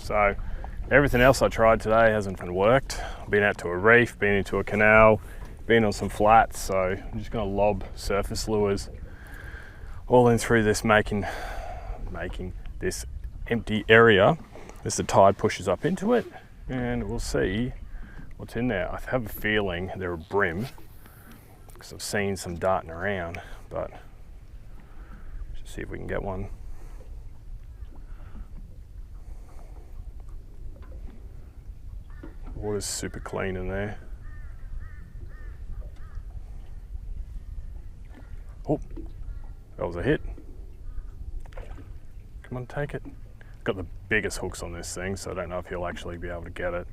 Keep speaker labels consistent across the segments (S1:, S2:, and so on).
S1: So everything else I tried today hasn't worked. I've been out to a reef, been into a canal, been on some flats, so I'm just going to lob surface lures all in through this, making this empty area as the tide pushes up into it, and we'll see what's in there. I have a feeling they're a bream because I've seen some darting around, but let's see if we can get one. Water's super clean in there. Oh, that was a hit. Come on, take it. Got the biggest hooks on this thing, so I don't know if he'll actually be able to get it.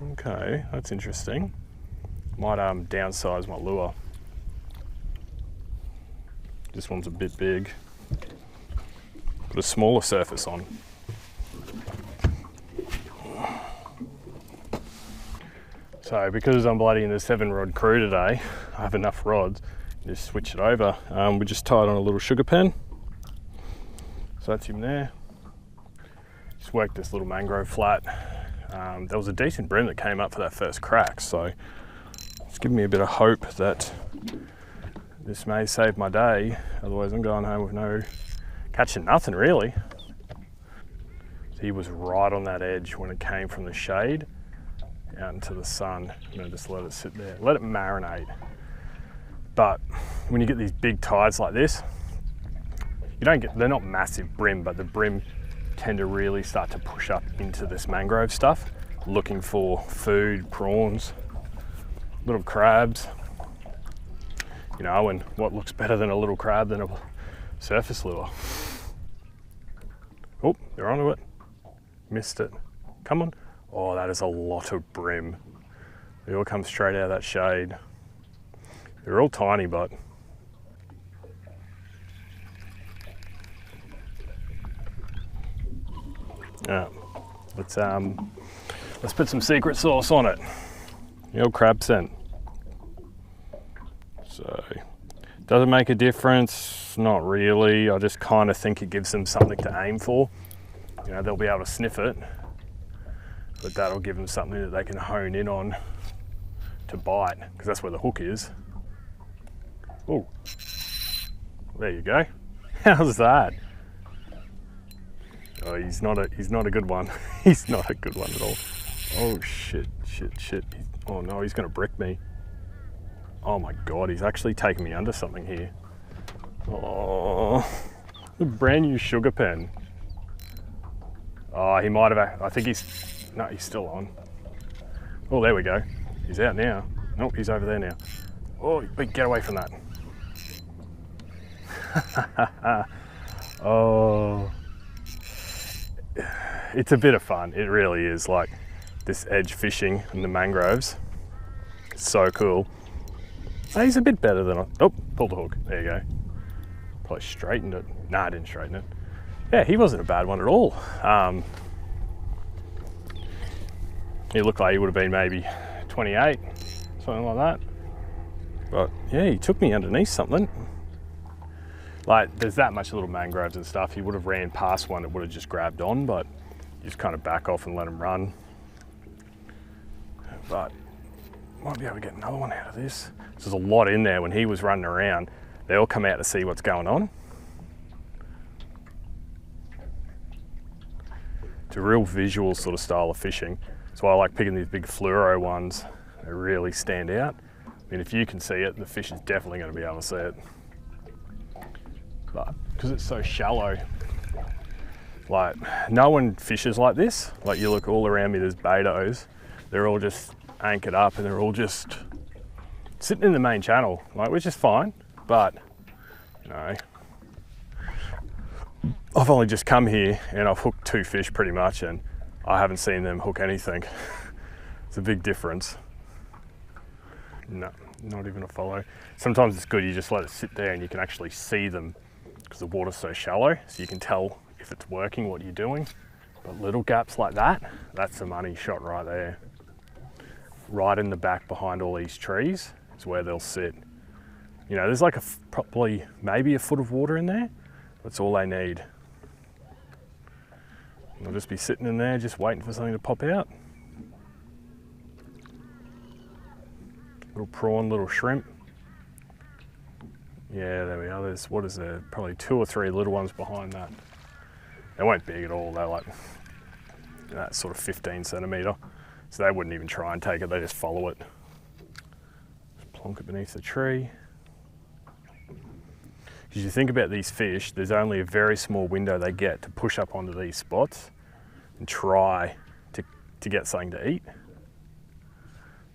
S1: Okay, that's interesting. Might downsize my lure. This one's a bit big. Put a smaller surface on. So because I'm bloody in the 7-rod crew today, I have enough rods, just switch it over. We just tied on a little sugar pen. So that's him there. Just worked this little mangrove flat. There was a decent bream that came up for that first crack, so it's giving me a bit of hope that this may save my day. Otherwise I'm going home with catching nothing really. So he was right on that edge when it came from the shade out into the sun. I'm gonna just let it sit there, let it marinate. But when you get these big tides like this, they're not massive bream, but the bream tend to really start to push up into this mangrove stuff, looking for food, prawns, little crabs. And what looks better than a little crab than a surface lure? Oh, they're onto it. Missed it. Come on. Oh, that is a lot of bream. They all come straight out of that shade. They're all tiny, but yeah. Let's put some secret sauce on it. The old crab scent. So, does it make a difference? Not really. I just kind of think it gives them something to aim for. They'll be able to sniff it, but that'll give them something that they can hone in on to bite, because that's where the hook is. Oh, there you go. How's that? Oh, he's not a good one. He's not a good one at all. Oh shit. Oh no, he's gonna brick me. Oh my God, he's actually taking me under something here. Oh, a brand new sugar pen. Oh, he might have, I think he's still on. Oh, there we go. He's out now. Nope, he's over there now. Oh, wait, get away from that. Oh, it's a bit of fun. It really is, like this edge fishing in the mangroves. It's so cool. Oh, he's a bit better than oh, pulled the hook. There you go. Probably straightened it. Nah, I didn't straighten it. Yeah, he wasn't a bad one at all. He looked like he would have been maybe 28, something like that. But yeah, he took me underneath something. Like, there's that much little mangroves and stuff. He would have ran past one, it would have just grabbed on, but you just kind of back off and let him run. But might be able to get another one out of this. There's a lot in there. When he was running around, they all come out to see what's going on. It's a real visual sort of style of fishing. That's why I like picking these big fluoro ones. They really stand out. I mean, if you can see it, the fish is definitely going to be able to see it. But because it's so shallow, like no one fishes like this. Like, you look all around me, there's betos. They're all just anchored up and they're all just sitting in the main channel, like, which is fine. But I've only just come here and I've hooked 2 fish pretty much, and I haven't seen them hook anything. It's a big difference. No, not even a follow. Sometimes it's good you just let it sit there and you can actually see them because the water's so shallow, so you can tell if it's working, what you're doing. But little gaps like that, that's a money shot right there. Right in the back behind all these trees is where they'll sit. You know, there's like probably maybe a foot of water in there. That's all they need. They'll just be sitting in there just waiting for something to pop out. Little prawn, little shrimp. Yeah, there we are. There's, what is there? Probably 2 or 3 little ones behind that. They weren't big at all. They're like that sort of 15 centimetre. So they wouldn't even try and take it. They just follow it. Just plonk it beneath the tree. Because you think about these fish, there's only a very small window they get to push up onto these spots and try to get something to eat.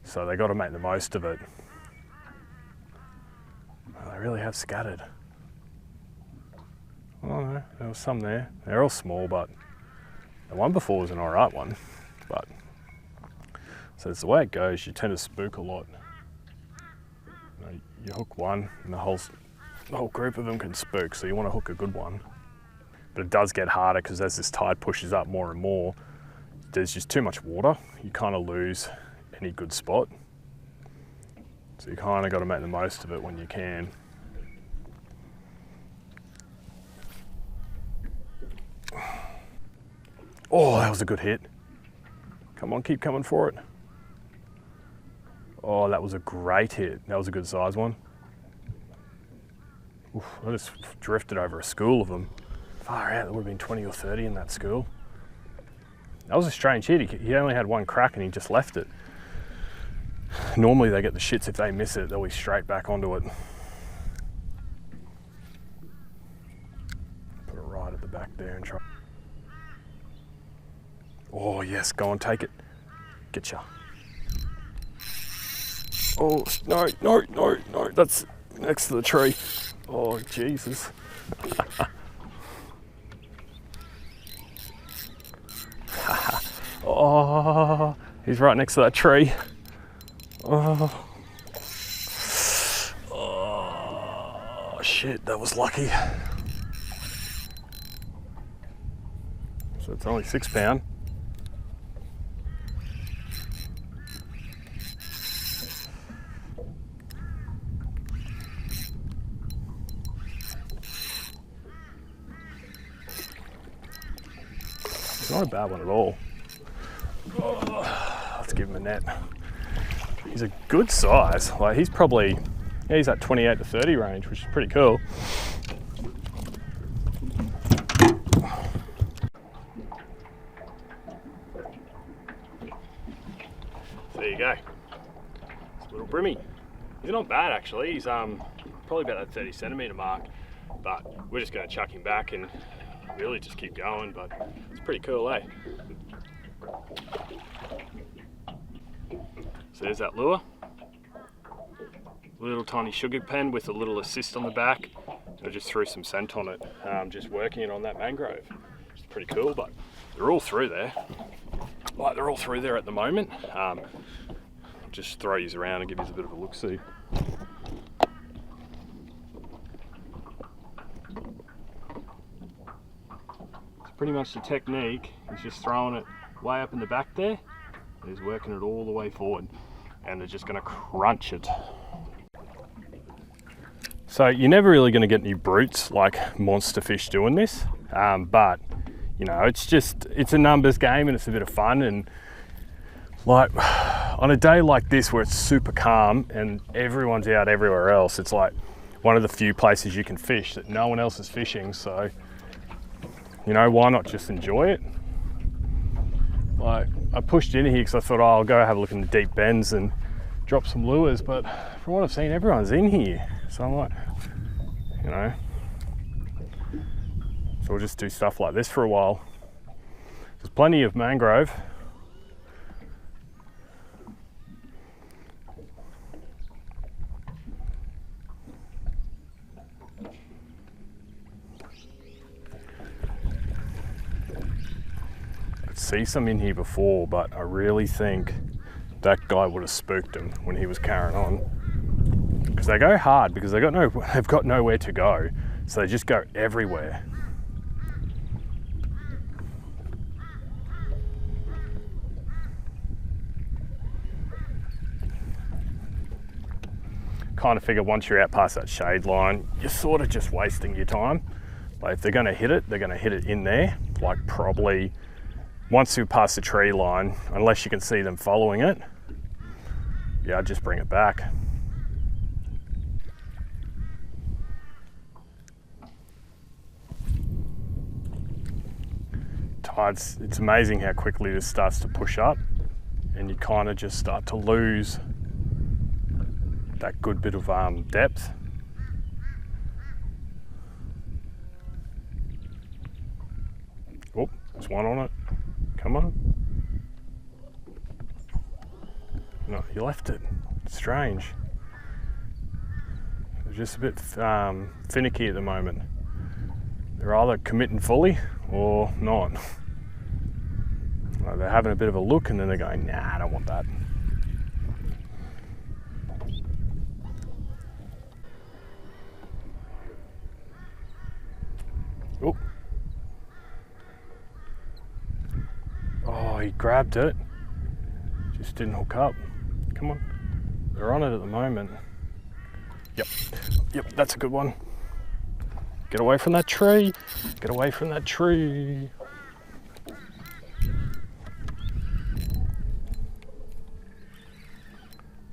S1: So they got to make the most of it. Oh, they really have scattered. Oh no, there was some there. They're all small, but the one before was an alright one. But so it's the way it goes. You tend to spook a lot. You hook one, and the whole group of them can spook. So you want to hook a good one. But it does get harder because as this tide pushes up more and more, there's just too much water. You kind of lose any good spot. So you kind of got to make the most of it when you can. Oh, that was a good hit. Come on, keep coming for it. Oh, that was a great hit. That was a good size one. Oof, I just drifted over a school of them. Far out, there would have been 20 or 30 in that school. That was a strange hit. He only had one crack and he just left it. Normally they get the shits if they miss it, they'll be straight back onto it. Put it right at the back there and try. Oh yes, go on, take it. Getcha. Oh, no, that's next to the tree. Oh, Jesus. Oh, he's right next to that tree. Oh. Oh, shit, that was lucky. So it's only 6 pound. It's not a bad one at all. Oh, let's give him a net. He's a good size. Like he's probably, yeah, he's at 28 to 30 range, which is pretty cool. There you go. It's a little brimmy. He's not bad actually. He's probably about that 30 centimetre mark, but we're just going to chuck him back and really just keep going. But it's pretty cool, eh? So there's that lure. Little tiny sugar pen with a little assist on the back. I just threw some scent on it, just working it on that mangrove. It's pretty cool, but they're all through there. Like they're all through there at the moment. Just throw these around and give you a bit of a look-see. So pretty much the technique is just throwing it way up in the back there. And he's working it all the way forward. And they're just going to crunch it. So you're never really going to get any brutes like monster fish doing this, but you know, it's a numbers game and it's a bit of fun. And like on a day like this where it's super calm and everyone's out everywhere else, it's like one of the few places you can fish that no one else is fishing. So you know, why not just enjoy it? Like I pushed in here because I thought, oh, I'll go have a look in the deep bends and drop some lures, but from what I've seen, everyone's in here. So I'm like, you know, so we'll just do stuff like this for a while. There's plenty of mangrove. See some in here before, but I really think that guy would have spooked him when he was carrying on, because they go hard because they've got nowhere to go, so they just go everywhere. kind of figure once you're out past that shade line, you're sort of just wasting your time. Like if they're going to hit it, they're going to hit it in there, like probably once you pass the tree line, unless you can see them following it. Yeah, I'd just bring it back. Tides, it's amazing how quickly this starts to push up, and you kind of just start to lose that good bit of depth. Oh, there's one on it. Come on. No, you left it. Strange. They're just a bit finicky at the moment. They're either committing fully or not. Like they're having a bit of a look and then they're going, nah, I don't want that. Oh. Oh, he grabbed it. Just didn't hook up. Come on. They're on it at the moment. Yep, that's a good one. Get away from that tree. Get away from that tree.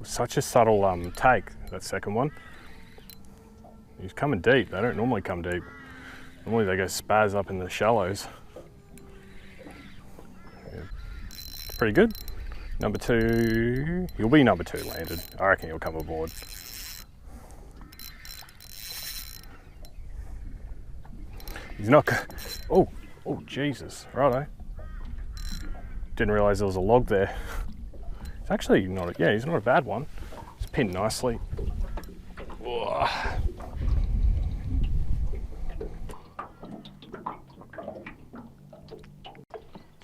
S1: Such a subtle take, that second one. He's coming deep. They don't normally come deep. Normally they go spaz up in the shallows. Yeah. Pretty good. Number 2, he'll be number 2 landed. I reckon he'll come aboard. He's not, oh Jesus, righto. Didn't realise there was a log there. It's actually not, he's not a bad one. It's pinned nicely. Whoa.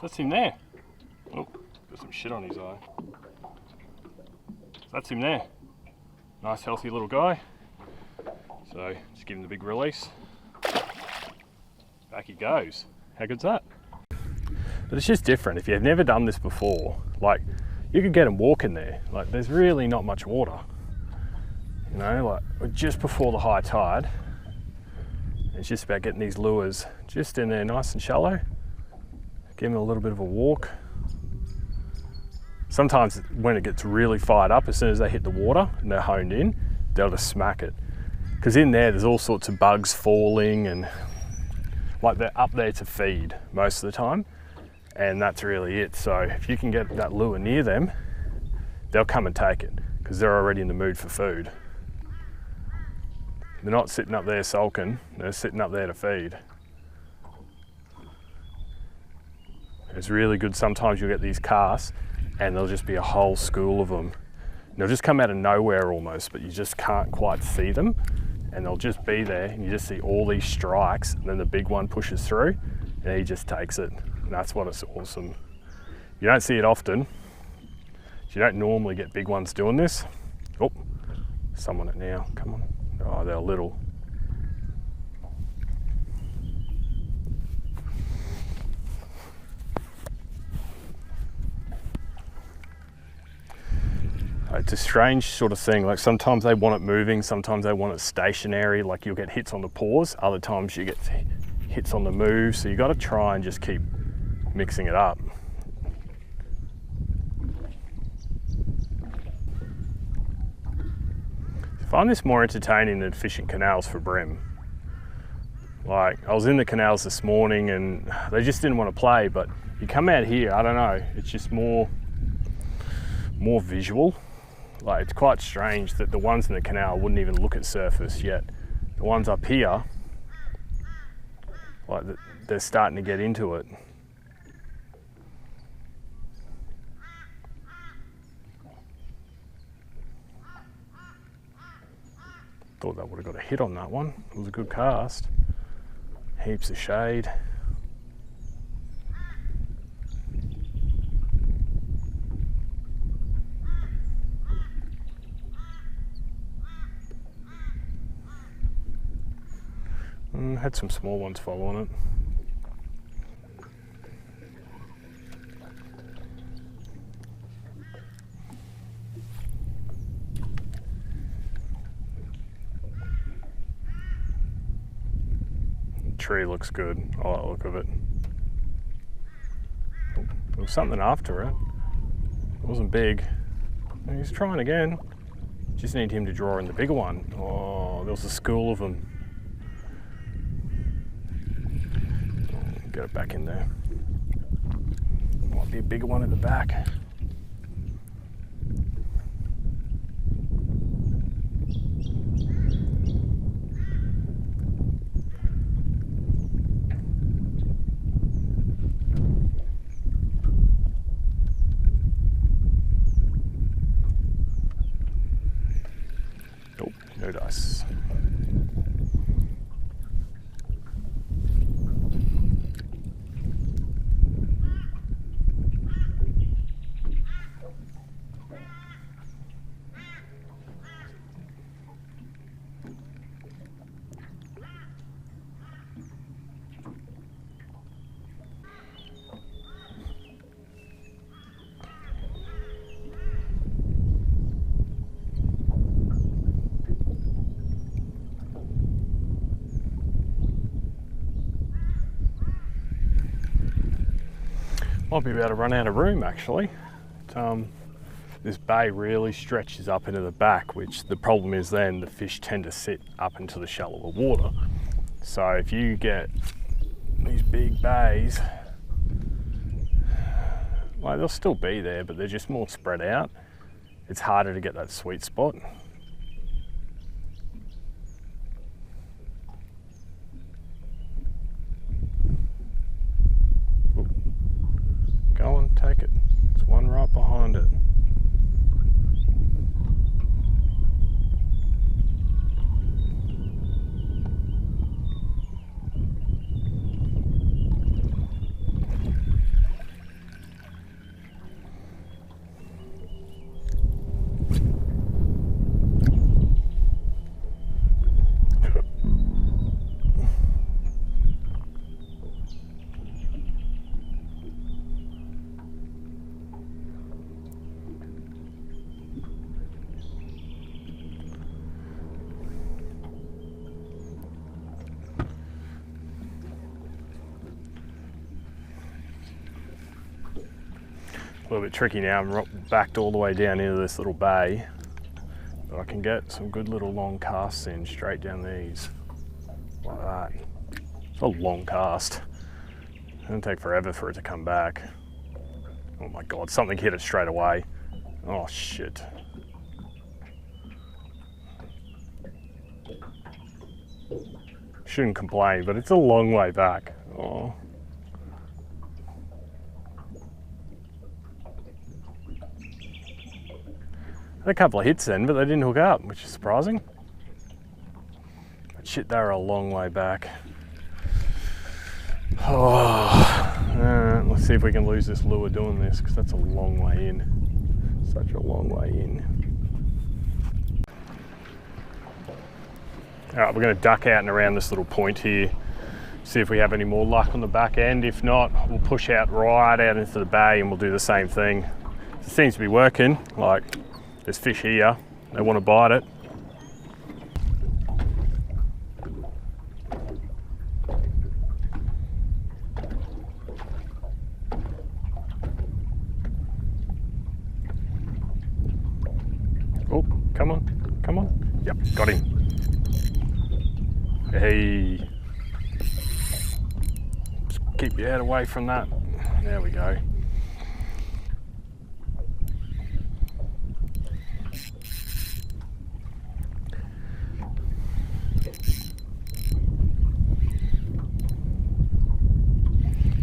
S1: That's him there. Oh, got some shit on his eye. That's him there. Nice healthy little guy. So just give him the big release. Back he goes. How good's that? But it's just different. If you've never done this before, like you could get him walking there. Like there's really not much water. You know, like we're just before the high tide. It's just about getting these lures just in there nice and shallow. Give them a little bit of a walk. Sometimes when it gets really fired up, as soon as they hit the water and they're honed in, they'll just smack it. Because in there's all sorts of bugs falling and like they're up there to feed most of the time. And that's really it. So if you can get that lure near them, they'll come and take it because they're already in the mood for food. They're not sitting up there sulking, they're sitting up there to feed. It's really good. Sometimes you'll get these casts and there'll just be a whole school of them. And they'll just come out of nowhere almost, but you just can't quite see them. And they'll just be there and you just see all these strikes and then the big one pushes through and he just takes it. And that's what it's awesome. You don't see it often. You don't normally get big ones doing this. Oh, someone it now, come on. Oh, they're little. It's a strange sort of thing. Like sometimes they want it moving, sometimes they want it stationary. Like you'll get hits on the pause, other times you get hits on the move. So you got to try and just keep mixing it up. I find this more entertaining than fishing canals for bream. Like I was in the canals this morning and they just didn't want to play, but you come out here, I don't know, it's just more visual. Like it's quite strange that the ones in the canal wouldn't even look at surface yet. The ones up here, like they're starting to get into it. Thought that would have got a hit on that one. It was a good cast. Heaps of shade. Had some small ones following it. tree looks good. I like the look of it. Oh, there was something after it. It wasn't big. He's trying again. Just need him to draw in the bigger one. Oh, there was a school of them. Get it back in there. Might be a bigger one at the back. Oh, no dice. Might be about to run out of room actually. This bay really stretches up into the back, which the problem is then the fish tend to sit up into the shallower water. So if you get these big bays, well, they'll still be there, but they're just more spread out. It's harder to get that sweet spot. Go on, take it. There's one right behind it. A little bit tricky now. I'm backed all the way down into this little bay, but I can get some good little long casts in straight down these, like that. It's a long cast. It's gonna take forever for it to come back. Oh my God, something hit it straight away. Oh shit. Shouldn't complain, but it's a long way back. Oh. Had a couple of hits then, but they didn't hook up, which is surprising. But shit, they were a long way back. Oh, let's see if we can lose this lure doing this, because that's a long way in. Such a long way in. All right, we're going to duck out and around this little point here, see if we have any more luck on the back end. If not, we'll push out right out into the bay and we'll do the same thing. It seems to be working. Like, there's fish here, they want to bite it. Oh, come on, come on. Yep, got him. Hey. Just keep your head away from that. There we go.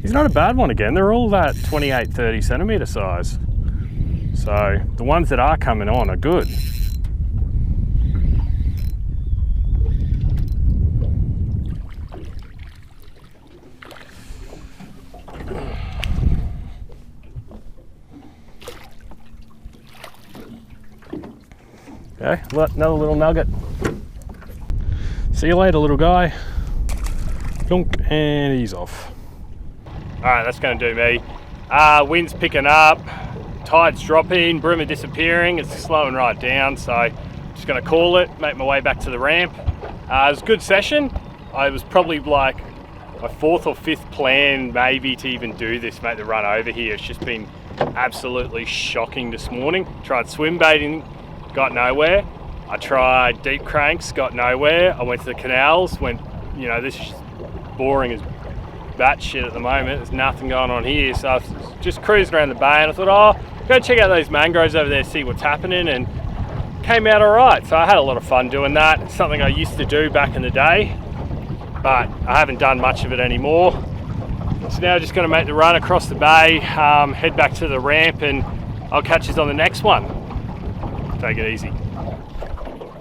S1: He's not a bad one again. They're all that 28, 30 centimetre size. So the ones that are coming on are good. Okay, another little nugget. See you later, little guy. Dunk, and he's off. All right, that's going to do me. Wind's picking up, tide's dropping, Bream disappearing. It's slowing right down, so I'm just going to call it, make my way back to the ramp. It was a good session. I was probably like my fourth or fifth plan maybe to even do this, make the run over here. It's just been absolutely shocking this morning. Tried swim baiting, got nowhere. I tried deep cranks, got nowhere. I went to the canals, this is boring as batshit at the moment. There's nothing going on here. So I was just cruising around the bay and I thought, go check out those mangroves over there, see what's happening, and came out all right. So I had a lot of fun doing that. It's something I used to do back in the day, but I haven't done much of it anymore. So now I'm just going to make the run across the bay, head back to the ramp, and I'll catch you on the next one. Take it easy.